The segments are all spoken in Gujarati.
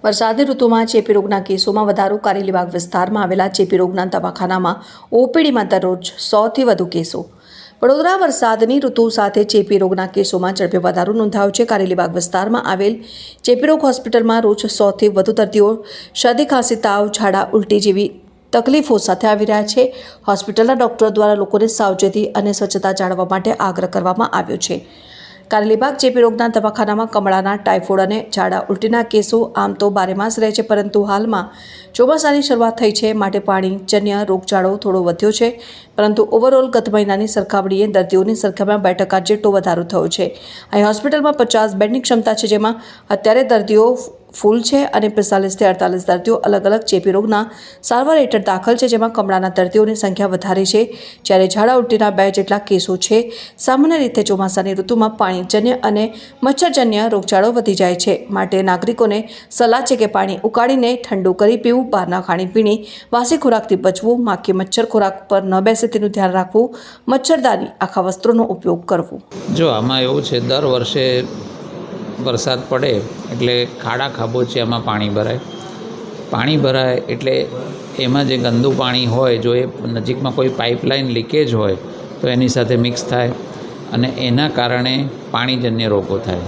વરસાદની ઋતુમાં ચેપી રોગના કેસોમાં વધારો કારેલીબાગ વિસ્તારમાં આવેલા ચેપી રોગના દવાખાનામાં ઓપીડીમાં દરરોજ 100થી વધુ કેસો. વડોદરા વરસાદની ઋતુ સાથે ચેપી રોગના કેસોમાં ઝડપે વધારો નોંધાયો છે. કારેલીબાગ વિસ્તારમાં આવેલ ચેપી રોગ હોસ્પિટલમાં રોજ 100થી વધુ દર્દીઓ શરદી, ખાંસી, તાવ, ઝાડા, ઉલટી જેવી તકલીફો સાથે આવી રહ્યા છે. હોસ્પિટલના ડોક્ટરો દ્વારા લોકોને સાવચેતી અને સ્વચ્છતા જાળવવા માટે આગ્રહ કરવામાં આવ્યો છે. કારેલીબાગ ચેપી રોગના દવાખાનામાં કમળાના, ટાઇફોઇડ અને ઝાડા ઉલટીના કેસો આમ તો બારેમાસ રહે છે, પરંતુ હાલમાં ચોમાસાની શરૂઆત થઈ છે, માટે પાણીજન્ય રોગચાળો થોડો વધ્યો છે. પરંતુ ઓવરઓલ ગત મહિનાની સરખામણીએ દર્દીઓની સંખ્યામાં 2% જેટલો વધારો થયો છે. અહીં હોસ્પિટલમાં 50 બેડની ક્ષમતા છે, જેમાં અત્યારે દર્દીઓ ફૂલ છે અને 45 થી 48 દર્દીઓ અલગ અલગ ચેપી રોગના સારવાર હેઠળ દાખલ છે, જેમાં કમળાના દર્દીઓની સંખ્યા વધારે છે, જ્યારે ઝાડા ઉલટીના 2 જેટલા કેસો છે. સામાન્ય રીતે ચોમાસાની ઋતુમાં પાણીજન્ય અને મચ્છરજન્ય રોગચાળો વધી જાય છે, માટે નાગરિકોને સલાહ છે કે પાણી ઉકાળીને ઠંડુ કરી પીવું, બહારના ખાણીપીણી, વાસી ખોરાકથી બચવું, માખી મચ્છર ખોરાક પર ન બેસે તેનું ધ્યાન રાખવું, મચ્છરદાની, આખા વસ્ત્રોનો ઉપયોગ કરવો. જો આમાં એવું છે, દર વર્ષે વરસાદ પડે એટલે ખાડા ખાબોચિયામાં પાણી ભરાય એટલે એમાં જે ગંદુ પાણી હોય, જો એ નજીકમાં કોઈ પાઇપલાઇન લીકેજ હોય તો એની સાથે મિક્સ થાય અને એના કારણે પાણીજન્ય રોગો થાય.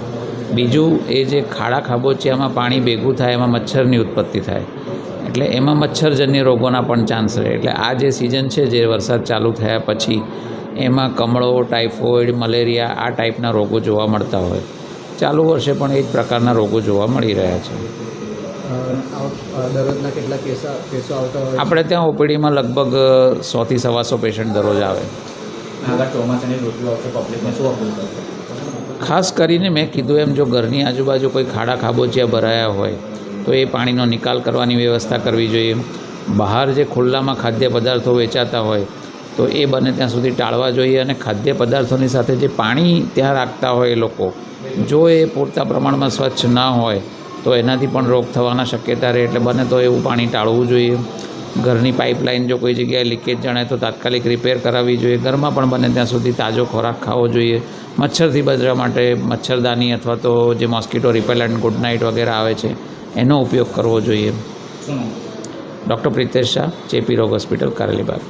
બીજું, એ જે ખાડા ખાબોચિયામાં પાણી ભેગું થાય એમાં મચ્છરની ઉત્પત્તિ થાય, એટલે એમાં મચ્છરજન્ય રોગોના પણ ચાન્સ રહે. એટલે આ જે સિઝન છે, જે વરસાદ ચાલુ થયા પછી એમાં કમળો, ટાઇફોઇડ, મલેરિયા આ ટાઈપના રોગો જોવા મળતા હોય. ચાલુ વર્ષે પણ એ જ પ્રકારના રોગો જોવા મળી રહ્યા છે. દરરોજના કેટલા કેસો આવતા હોય? આપણે ત્યાં ઓપીડીમાં લગભગ 100થી 125 પેશન્ટ દરરોજ આવે. આગળ ચોમાસાની ઋતુ આવશે, પબ્લિકને શું અપીલ કરશે? ખાસ કરીને મેં કીધું એમ, જો ઘરની આજુબાજુ કોઈ ખાડા ખાબોચિયા ભરાયા હોય તો એ પાણીનો નિકાલ કરવાની વ્યવસ્થા કરવી જોઈએ. બહાર જે ખુલ્લામાં ખાદ્ય પદાર્થો વેચાતા હોય તો એ બને ત્યાં સુધી ટાળવા જોઈએ, અને ખાદ્ય પદાર્થોની સાથે જે પાણી ત્યાં રાખતા હોય એ લોકો, જો એ પૂરતા પ્રમાણમાં સ્વચ્છ ના હોય તો એનાથી પણ રોગ થવાના શક્યતા રહે. એટલે બને તો એવું પાણી ટાળવું જોઈએ. ઘરની પાઇપલાઇન જો કોઈ જગ્યાએ લીકેજ જણાય તો તાત્કાલિક રિપેર કરાવવી જોઈએ. ઘરમાં પણ બને ત્યાં સુધી તાજો ખોરાક ખાવો જોઈએ. મચ્છરથી બચવા માટે મચ્છરદાની અથવા તો જે મોસ્કીટો રિપેલન્ટ, ગુડ નાઇટ વગેરે આવે છે એનો ઉપયોગ કરવો જોઈએ. ડૉક્ટર પ્રિતેશ શાહ, ચેપી રોગ હોસ્પિટલ, કારેલીબાગ.